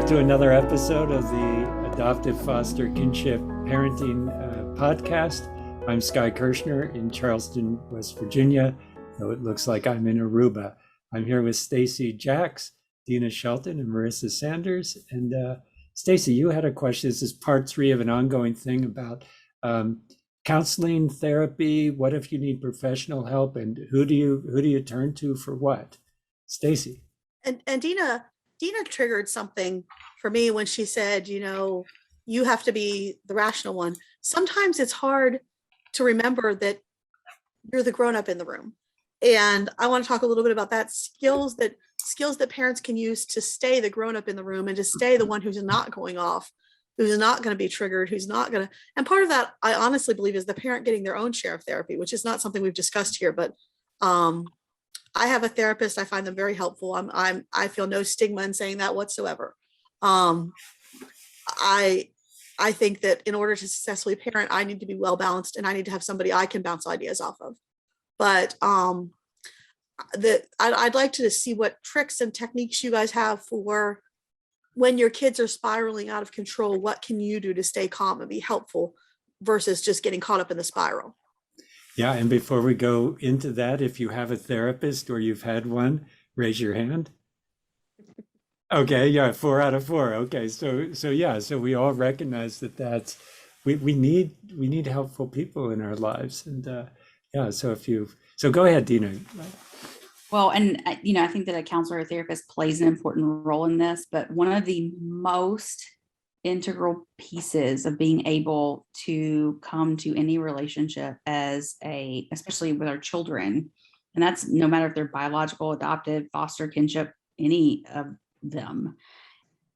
back to another episode of the Adoptive Foster Kinship Parenting Podcast. I'm Sky Kirshner in Charleston, West Virginia, though it looks like I'm in Aruba. I'm here with Stacy Jacks, Dina Shelton, and Marissa Sanders. And Stacy, you had a question. This is part 3 of an ongoing thing about counseling, therapy. What if you need professional help, and who do you turn to for what? Stacy. And Dina triggered something for me when she said, you have to be the rational one. Sometimes it's hard to remember that you're the grown-up in the room. And I want to talk a little bit about that skills that parents can use to stay the grown-up in the room and to stay the one who's not going off, who's not going to be triggered, who's not going to. And part of that, I honestly believe, is the parent getting their own share of therapy, which is not something we've discussed here, but I have a therapist. I find them very helpful. I feel no stigma in saying that whatsoever. I think that in order to successfully parent, I need to be well balanced, and I need to have somebody I can bounce ideas off of. But I'd like to see what tricks and techniques you guys have for when your kids are spiraling out of control. What can you do to stay calm and be helpful versus just getting caught up in the spiral? Yeah, and before we go into that, if you have a therapist or you've had one, raise your hand. Okay, yeah, 4 out of 4. Okay, so we all recognize that we need helpful people in our lives, and so go ahead, Dina. Well, and I think that a counselor or therapist plays an important role in this, but one of the most integral pieces of being able to come to any relationship especially with our children, and that's no matter if they're biological, adoptive, foster, kinship, any of them.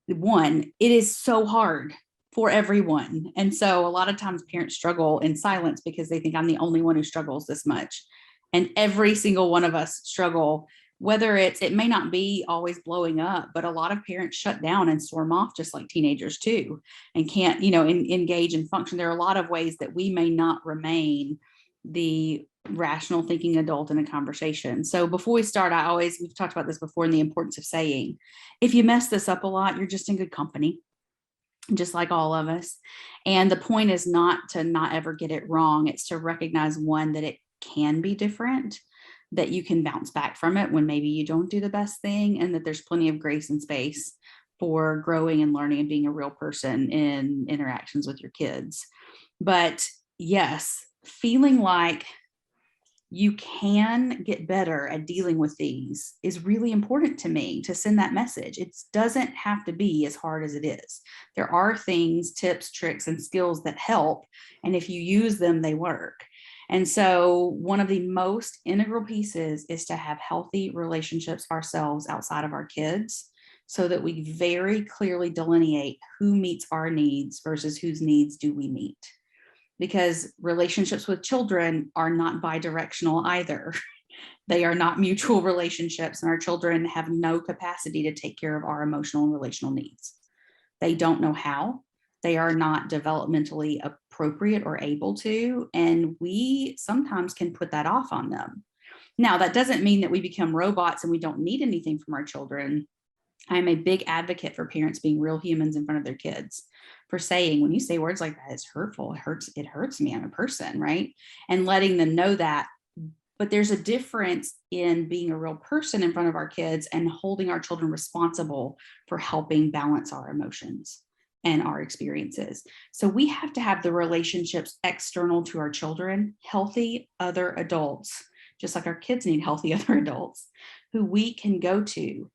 One, it is so hard for everyone. And so a lot of times parents struggle in silence because they think I'm the only one who struggles this much. And every single one of us struggle, whether it may not be always blowing up, but a lot of parents shut down and storm off just like teenagers too, and can't, engage and function. There are a lot of ways that we may not remain the rational thinking adult in a conversation. So before we start, we've talked about this before, and the importance of saying, if you mess this up a lot, you're just in good company, just like all of us. And the point is not to not ever get it wrong. It's to recognize, one, that it can be different, that you can bounce back from it when maybe you don't do the best thing, and that there's plenty of grace and space for growing and learning and being a real person in interactions with your kids. But yes, feeling like you can get better at dealing with these is really important to me, to send that message. It doesn't have to be as hard as it is. There are things, tips, tricks, and skills that help. And if you use them, they work. And so one of the most integral pieces is to have healthy relationships ourselves outside of our kids, so that we very clearly delineate who meets our needs versus whose needs do we meet. Because relationships with children are not bidirectional either. They are not mutual relationships, and our children have no capacity to take care of our emotional and relational needs. They don't know how. They are not developmentally appropriate or able to, and we sometimes can put that off on them. Now, that doesn't mean that we become robots and we don't need anything from our children. I'm a big advocate for parents being real humans in front of their kids, for saying, when you say words like that, it's hurtful. It hurts me. I'm a person, right? And letting them know that. But there's a difference in being a real person in front of our kids and holding our children responsible for helping balance our emotions and our experiences. So we have to have the relationships external to our children, healthy other adults, just like our kids need healthy other adults who we can go to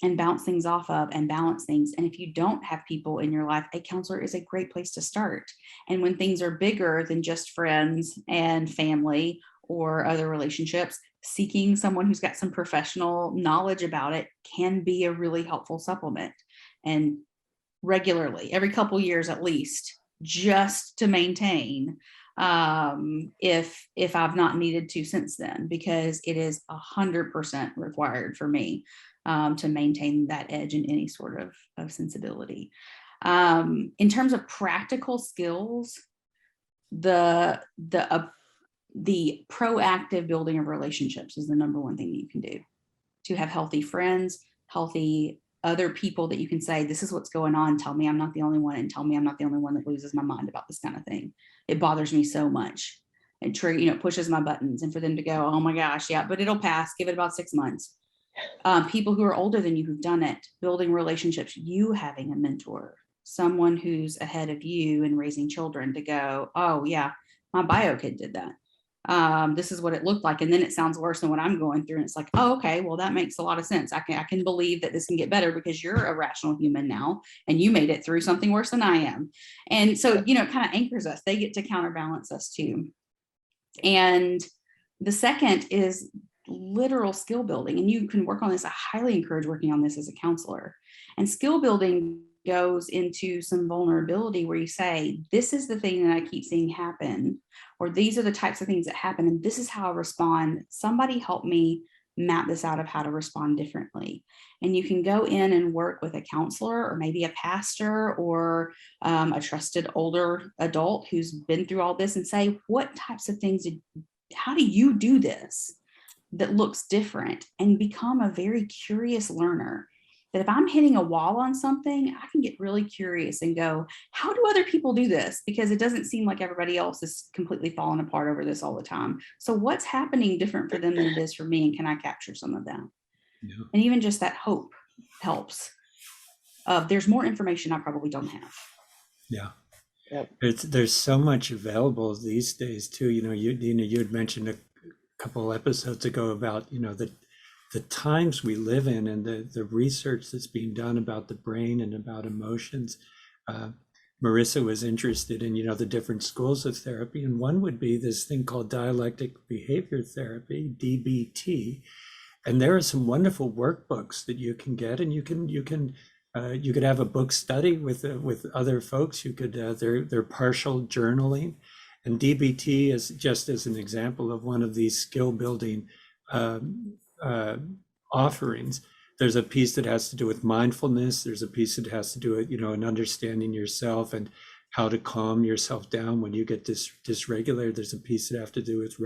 and bounce things off of and balance things. And if you don't have people in your life, a counselor is a great place to start. And when things are bigger than just friends and family or other relationships, seeking someone who's got some professional knowledge about it can be a really helpful supplement. And regularly, every couple years at least, just to maintain, if I've not needed to since then, because it is 100% required for me to maintain that edge in any sort of sensibility. In terms of practical skills, the proactive building of relationships is the number one thing that you can do to have healthy friends, healthy other people that you can say, this is what's going on. Tell me I'm not the only one, and tell me I'm not the only one that loses my mind about this kind of thing. It bothers me so much. It pushes my buttons, and for them to go, oh my gosh, yeah, but it'll pass. Give it about 6 months. People who are older than you who've done it, building relationships, you having a mentor, someone who's ahead of you in raising children to go, oh yeah, my bio kid did that. This is what it looked like. And then it sounds worse than what I'm going through. And it's like, oh, okay, well, that makes a lot of sense. I can believe that this can get better because you're a rational human now and you made it through something worse than I am. And so, it kind of anchors us. They get to counterbalance us too. And the second is literal skill building. And you can work on this. I highly encourage working on this as a counselor. And skill building goes into some vulnerability where you say, this is the thing that I keep seeing happen, or these are the types of things that happen, and this is how I respond. Somebody help me map this out of how to respond differently. And you can go in and work with a counselor or maybe a pastor or a trusted older adult who's been through all this and say, what types of things how do you do this that looks different? And become a very curious learner. That if I'm hitting a wall on something, I can get really curious and go, how do other people do this? Because it doesn't seem like everybody else is completely falling apart over this all the time. So what's happening different for them than it is for me? And can I capture some of that? Yeah. And even just that hope helps. There's more information I probably don't have. Yeah. Yep. There's so much available these days too. You had mentioned a couple episodes ago about, the times we live in and the research that's being done about the brain and about emotions. Marissa was interested in, the different schools of therapy. And one would be this thing called dialectic behavior therapy, DBT. And there are some wonderful workbooks that you can get, and you could have a book study with other folks. You could, they're partial journaling. And DBT is just as an example of one of these skill building offerings. There's a piece that has to do with mindfulness. There's a piece that has to do with, in understanding yourself and how to calm yourself down when you get dysregulated. There's a piece that has to do with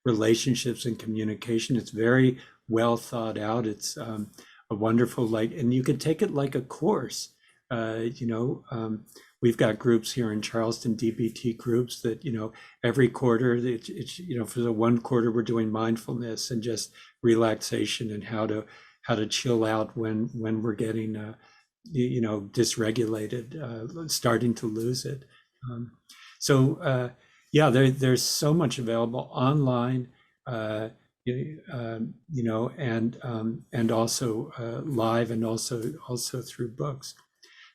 relationships and communication. It's very well thought out. It's a wonderful, and you could take it like a course. We've got groups here in Charleston, DBT groups that, every quarter, it's for the one quarter, we're doing mindfulness and just relaxation and how to chill out when we're getting, dysregulated, starting to lose it. There's so much available online, and also live, and also through books.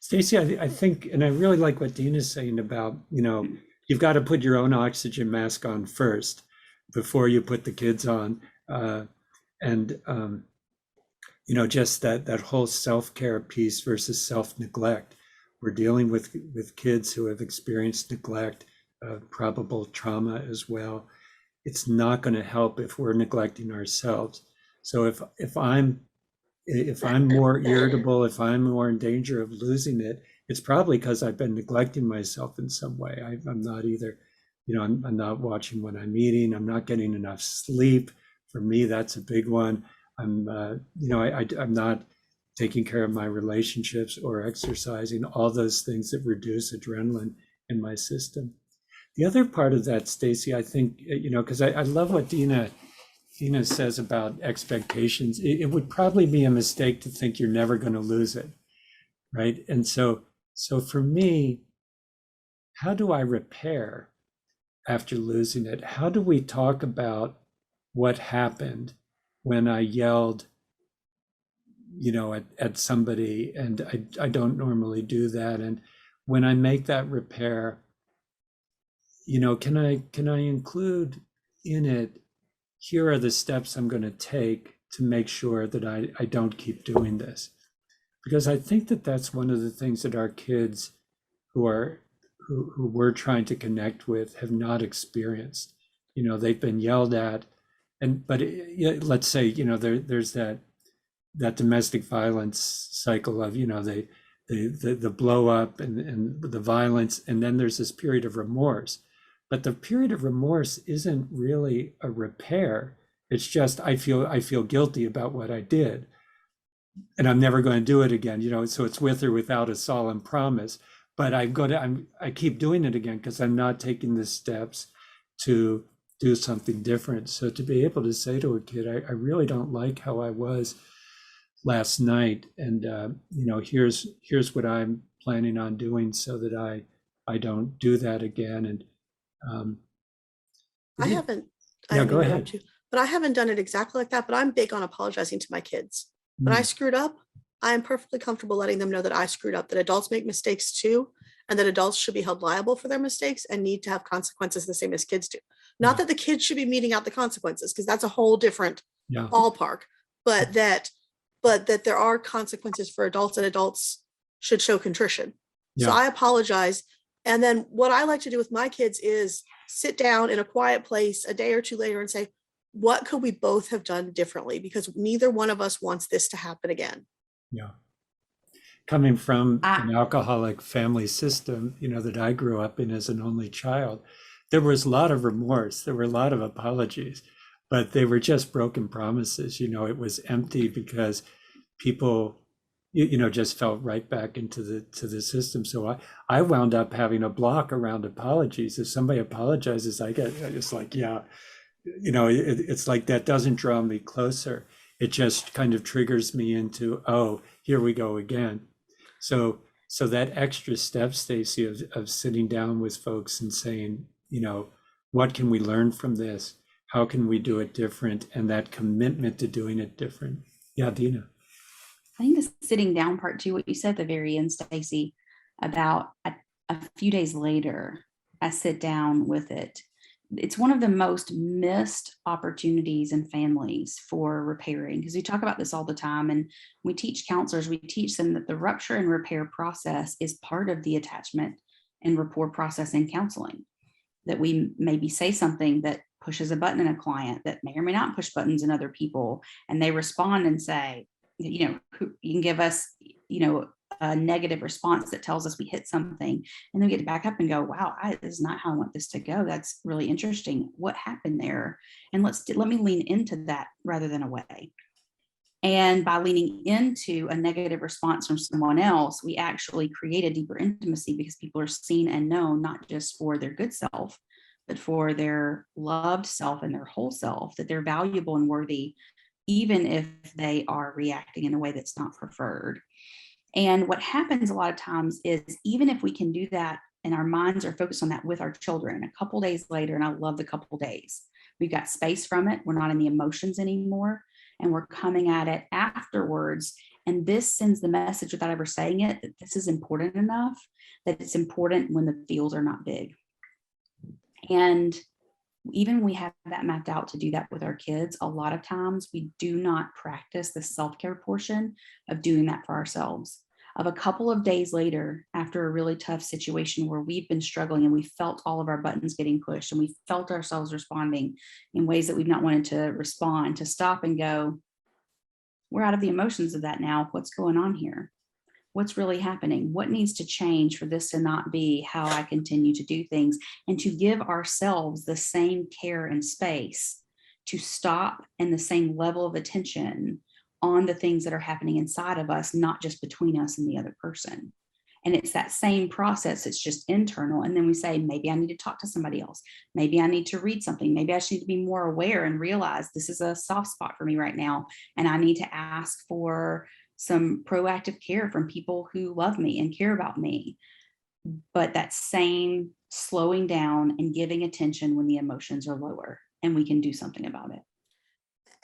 Stacey, I think, and I really like what Dean is saying about, you've got to put your own oxygen mask on first before you put the kids on. Just that whole self-care piece versus self-neglect. We're dealing with kids who have experienced neglect, probable trauma as well. It's not going to help if we're neglecting ourselves. So if I'm more irritable, if I'm more in danger of losing it, it's probably because I've been neglecting myself in some way. I'm not either, I'm not watching when I'm eating. I'm not getting enough sleep. For me, that's a big one. I'm not taking care of my relationships or exercising, all those things that reduce adrenaline in my system. The other part of that, Stacey, I think, because I love what Dina says about expectations. It would probably be a mistake to think you're never going to lose it, right? And so for me, how do I repair after losing it? How do we talk about what happened when I yelled, at somebody, and I don't normally do that. And when I make that repair, can I include in it, here are the steps I'm going to take to make sure that I don't keep doing this? Because I think that that's one of the things that our kids who we're trying to connect with have not experienced. They've been yelled at, but let's say, there's that domestic violence cycle of, the blow up and the violence, and then there's this period of remorse. But the period of remorse isn't really a repair. It's just I feel guilty about what I did. and I'm never going to do it again, so it's with or without a solemn promise. But I keep doing it again because I'm not taking the steps to do something different. So to be able to say to a kid, I really don't like how I was last night, and here's what I'm planning on doing so that I don't do that again. And I haven't, I yeah, didn't go mean to ahead. interrupt you, but I haven't done it exactly like that, but I'm big on apologizing to my kids. When I screwed up, I am perfectly comfortable letting them know that I screwed up, that adults make mistakes too, and that adults should be held liable for their mistakes and need to have consequences the same as kids do. Not that the kids should be meting out the consequences, because that's a whole different Yeah, ballpark, but that there are consequences for adults, and adults should show contrition. So yeah, I apologize. And then what I like to do with my kids is sit down in a quiet place a day or two later and say, what could we both have done differently? Because neither one of us wants this to happen again. yeah. Coming from I, an alcoholic family system, that I grew up in as an only child, there was a lot of remorse. There were a lot of apologies, but they were just broken promises. It was empty because people, just fell right back into the system. So I wound up having a block around apologies. If somebody apologizes, it's like, yeah, it's like that doesn't draw me closer. It just kind of triggers me into, oh, here we go again. So that extra step, Stacy, of sitting down with folks and saying, what can we learn from this? How can we do it different? And that commitment to doing it different. Yeah, Dina. I think the sitting down part too, what you said at the very end, Stacy, about a few days later, I sit down with it. It's one of the most missed opportunities in families for repairing, because we talk about this all the time. And we teach counselors, we teach them that the rupture and repair process is part of the attachment and rapport process in counseling. That we maybe say something that pushes a button in a client that may or may not push buttons in other people, and they respond and say, you can give us, a negative response that tells us we hit something, and then we get to back up and go, wow, this is not how I want this to go. That's really interesting. What happened there? And let me lean into that rather than away. And by leaning into a negative response from someone else, we actually create a deeper intimacy, because people are seen and known not just for their good self, but for their loved self and their whole self, that they're valuable and worthy, even if they are reacting in a way that's not preferred. And what happens a lot of times is, even if we can do that and our minds are focused on that with our children, a couple days later, and I love the couple days, we've got space from it. We're not in the emotions anymore, and we're coming at it afterwards. And this sends the message, without ever saying it, that this is important enough, that it's important when the feels are not big. And even when we have that mapped out to do that with our kids, a lot of times we do not practice the self-care portion of doing that for ourselves. Of a couple of days later, after a really tough situation where we've been struggling and we felt all of our buttons getting pushed and we felt ourselves responding in ways that we've not wanted to respond, to stop and go, we're out of the emotions of that now. What's going on here? What's really happening? What needs to change for this to not be how I continue to do things? And to give ourselves the same care and space to stop, and the same level of attention on the things that are happening inside of us, not just between us and the other person. And it's that same process. It's just internal. And then we say, maybe I need to talk to somebody else. Maybe I need to read something. Maybe I just need to be more aware and realize this is a soft spot for me right now. And I need to ask for some proactive care from people who love me and care about me. But that same slowing down and giving attention when the emotions are lower, and we can do something about it.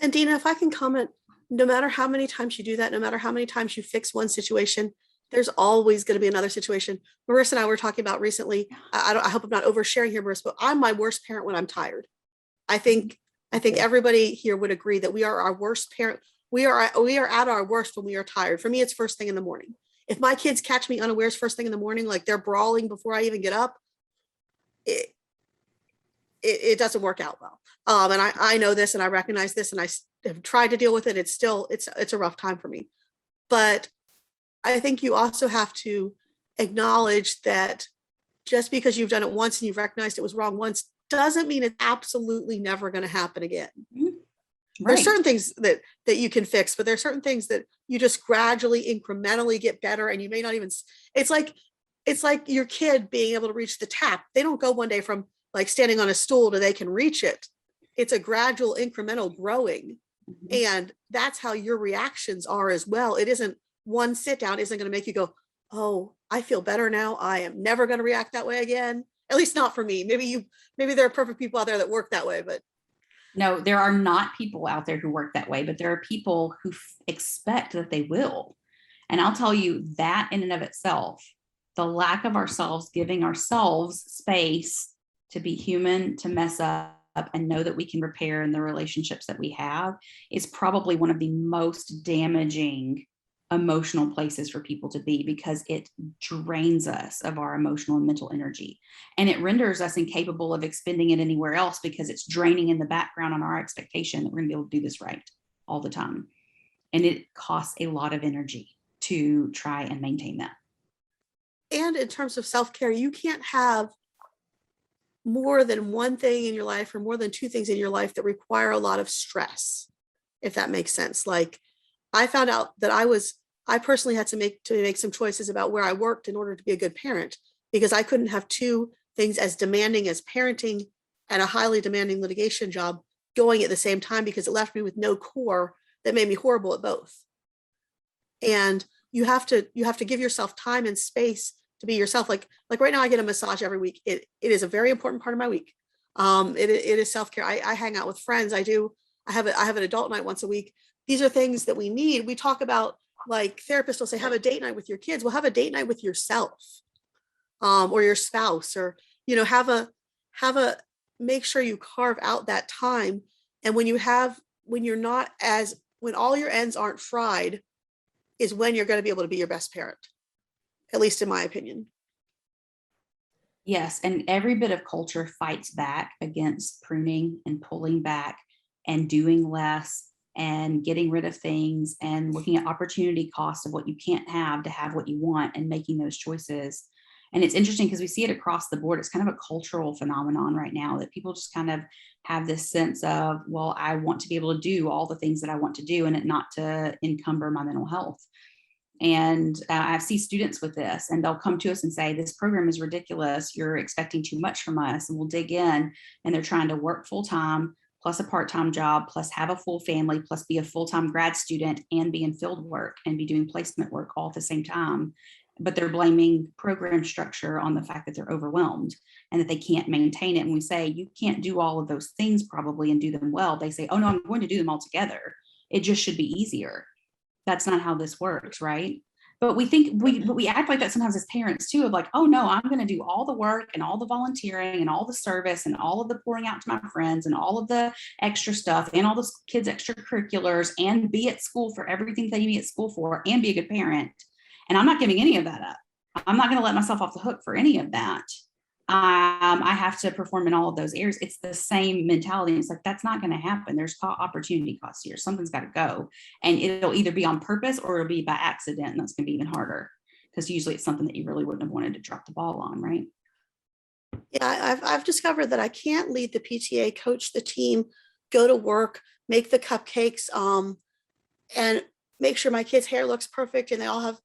And Dina, if I can comment, no matter how many times you do that, no matter how many times you fix one situation, there's always going to be another situation. Marissa and I were talking about recently, I hope I'm not oversharing here, Marissa, but I'm my worst parent when I'm tired. I think everybody here would agree that we are our worst parent. We are at our worst when we are tired. For me, it's first thing in the morning. If my kids catch me unawares first thing in the morning, like they're brawling before I even get up, it doesn't work out well. And I know this, and I recognize this, and I have tried to deal with it. It's a rough time for me. But I think you also have to acknowledge that just because you've done it once and you've recognized it was wrong once doesn't mean it's absolutely never going to happen again. Mhm. There's Right. certain things that you can fix, but there's certain things that you just gradually, incrementally get better, and you may not even. It's like your kid being able to reach the tap. They don't go one day from like standing on a stool to they can reach it. It's a gradual, incremental growing, and that's how your reactions are as well. It isn't one sit down isn't going to make you go, "Oh, I feel better now. I am never going to react that way again." At least not for me. Maybe there are perfect people out there that work that way, but No, there are not people out there who work that way, but there are people who expect that they will. And I'll tell you that in and of itself, the lack of ourselves giving ourselves space to be human, to mess up and know that we can repair in the relationships that we have is probably one of the most damaging emotional places for people to be, because it drains us of our emotional and mental energy, and it renders us incapable of expending it anywhere else, because it's draining in the background on our expectation that we're going to be able to do this right all the time. And it costs a lot of energy to try and maintain that. and in terms of self-care, you can't have more than one thing in your life or more than two things in your life that require a lot of stress, if that makes sense. Like, I found out that I personally had to make some choices about where I worked in order to be a good parent, because I couldn't have two things as demanding as parenting and a highly demanding litigation job going at the same time, because it left me with no core that made me horrible at both. And you have to give yourself time and space to be yourself. Like right now I get a massage every week. It is a very important part of my week. It is self-care. I hang out with friends. I have an adult night once a week. These are things that we need. We talk about, like, therapists will say, have a date night with your kids. Well, have a date night with yourself, or your spouse, or, have a make sure you carve out that time. And when all your ends aren't fried is when you're going to be able to be your best parent, at least in my opinion. Yes, and every bit of culture fights back against pruning and pulling back and doing less and getting rid of things and looking at opportunity cost of what you can't have to have what you want and making those choices. And it's interesting because we see it across the board. It's kind of a cultural phenomenon right now that people just kind of have this sense of, well, I want to be able to do all the things that I want to do and it not to encumber my mental health. And I see students with this, and they'll come to us and say, this program is ridiculous. You're expecting too much from us. And we'll dig in, and they're trying to work full time, plus a part-time job, plus have a full family, plus be a full-time grad student and be in field work and be doing placement work all at the same time. But they're blaming program structure on the fact that they're overwhelmed and that they can't maintain it. And we say, you can't do all of those things probably and do them well. They say, oh no, I'm going to do them all together. It just should be easier. That's not how this works, right? But we act like that sometimes as parents too, of like, oh no, I'm going to do all the work and all the volunteering and all the service and all of the pouring out to my friends and all of the extra stuff and all the kids' extracurriculars and be at school for everything they need to be at school for and be a good parent. And I'm not giving any of that up. I'm not going to let myself off the hook for any of that. I have to perform in all of those areas. It's the same mentality. It's like, that's not going to happen. There's opportunity costs here. Something's got to go. And it'll either be on purpose or it'll be by accident. And that's going to be even harder because usually it's something that you really wouldn't have wanted to drop the ball on, right? Yeah, I've discovered that I can't lead the PTA, coach the team, go to work, make the cupcakes, and make sure my kids' hair looks perfect and they all have,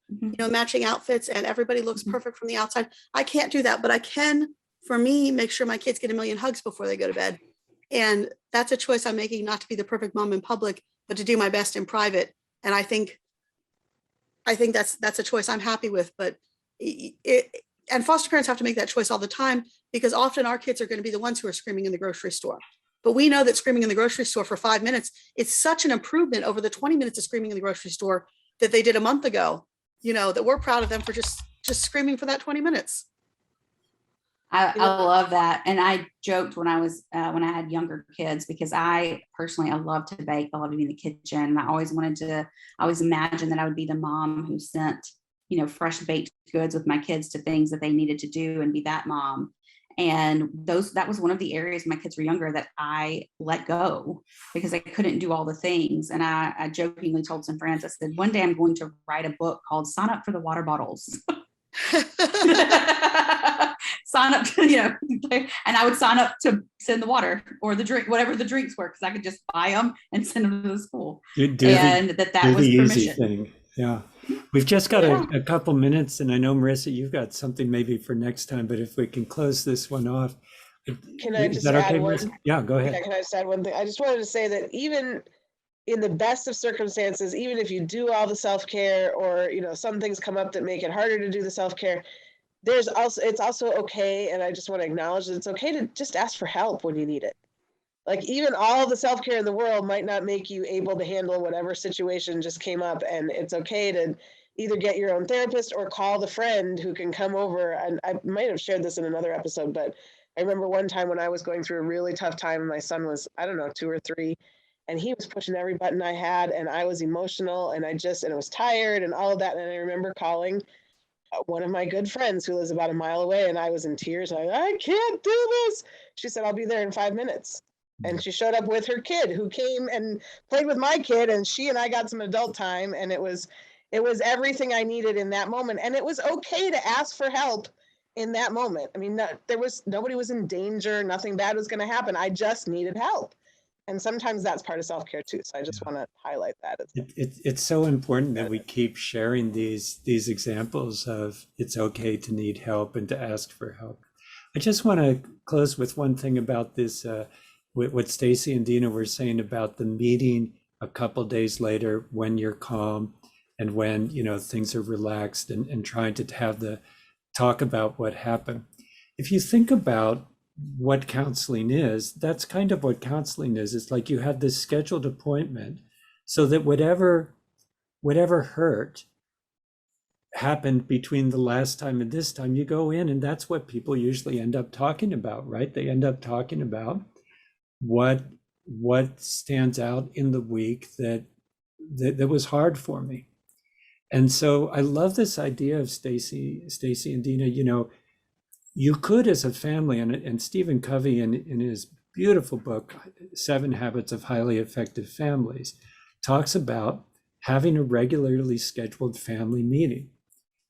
matching outfits and everybody looks perfect from the outside. I can't do that, but I can, for me, make sure my kids get a million hugs before they go to bed. And that's a choice I'm making, not to be the perfect mom in public, but to do my best in private. And I think that's a choice I'm happy with, but and foster parents have to make that choice all the time, because often our kids are going to be the ones who are screaming in the grocery store. But we know that screaming in the grocery store for 5 minutes, it's such an improvement over the 20 minutes of screaming in the grocery store that they did a month ago, that we're proud of them for just screaming for that 20 minutes. I love that. And I joked when I had younger kids, because I love to bake. I love to be in the kitchen. And I always imagined that I would be the mom who sent, fresh baked goods with my kids to things that they needed to do and be that mom. And that was one of the areas when my kids were younger that I let go because I couldn't do all the things. And I jokingly told some friends, I said, one day I'm going to write a book called Sign Up for the Water Bottles. sign up to, and I would sign up to send the water or the drink, whatever the drinks were, because I could just buy them and send them to the school. And that was permission. Thing. Yeah. We've just got a couple minutes, and I know, Marissa, you've got something maybe for next time, but if we can close this one off. Can I just add okay, one? Marissa? Yeah, go ahead. Yeah, can I just add one thing? I just wanted to say that even in the best of circumstances, even if you do all the self-care or, some things come up that make it harder to do the self-care, it's also okay. And I just want to acknowledge that it's okay to just ask for help when you need it. Like even all the self-care in the world might not make you able to handle whatever situation just came up. And it's okay to either get your own therapist or call the friend who can come over. And I might have shared this in another episode, but I remember one time when I was going through a really tough time and my son was, 2 or 3, and he was pushing every button I had, and I was emotional and I was tired and all of that. And I remember calling one of my good friends who lives about a mile away, and I was in tears. I can't do this. She said, I'll be there in 5 minutes. And she showed up with her kid who came and played with my kid, and she and I got some adult time, and it was everything I needed in that moment. And it was okay to ask for help in that moment. I mean, nobody was in danger. Nothing bad was going to happen. I just needed help. And sometimes that's part of self-care too. So I just want to highlight that. It's so important that we keep sharing these examples of it's okay to need help and to ask for help. I just want to close with one thing about this, what Stacy and Dina were saying about the meeting a couple days later when you're calm and when, things are relaxed and trying to have the talk about what happened. If you think about what counseling is, that's kind of what counseling is. It's like you have this scheduled appointment so that whatever hurt happened between the last time and this time, you go in, and that's what people usually end up talking about, right? They end up talking about what stands out in the week that was hard for me. And so I love this idea of Stacy and Dina. You could, as a family, and Stephen Covey in his beautiful book, 7 Habits of Highly Effective Families, talks about having a regularly scheduled family meeting.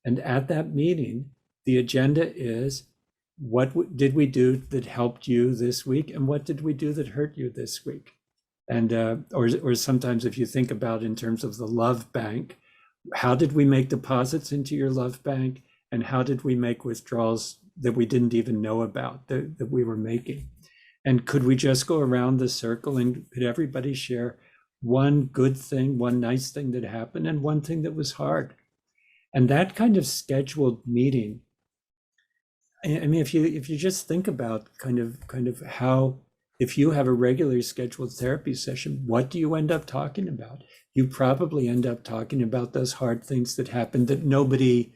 And at that meeting, the agenda is, what did we do that helped you this week? And what did we do that hurt you this week? And or sometimes if you think about in terms of the love bank, how did we make deposits into your love bank? And how did we make withdrawals that we didn't even know about that we were making? And could we just go around the circle and could everybody share one good thing, one nice thing that happened and one thing that was hard? And that kind of scheduled meeting, I mean, if you just think about kind of how, if you have a regularly scheduled therapy session, what do you end up talking about? You probably end up talking about those hard things that happened that nobody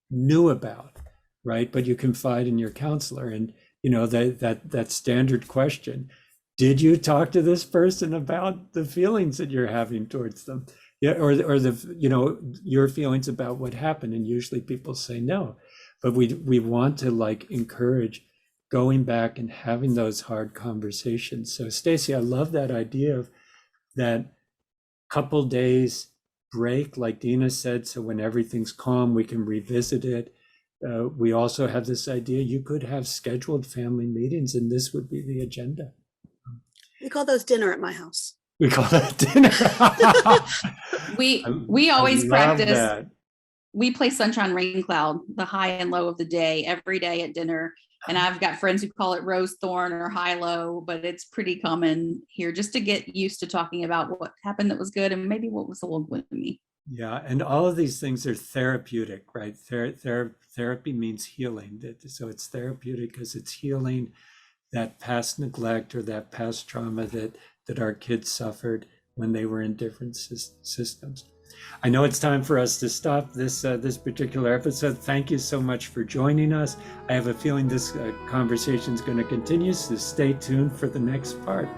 knew about, right? But you confide in your counselor, and that standard question: did you talk to this person about the feelings that you're having towards them? Yeah, or the your feelings about what happened, and usually people say no. But we want to encourage going back and having those hard conversations. So Stacy, I love that idea of that couple days break, like Dina said, so when everything's calm, we can revisit it. We also have this idea you could have scheduled family meetings, and this would be the agenda. We call those dinner at my house. We call that dinner. we always practice. That. We play sunshine, rain, cloud, the high and low of the day, every day at dinner. And I've got friends who call it rose thorn or high low, but it's pretty common here, just to get used to talking about what happened that was good and maybe what was a little gloomy. Yeah, and all of these things are therapeutic, right? Therapy means healing. So it's therapeutic because it's healing that past neglect or that past trauma that our kids suffered when they were in different systems. I know it's time for us to stop this particular episode. Thank you so much for joining us. I have a feeling this conversation is going to continue, so stay tuned for the next part.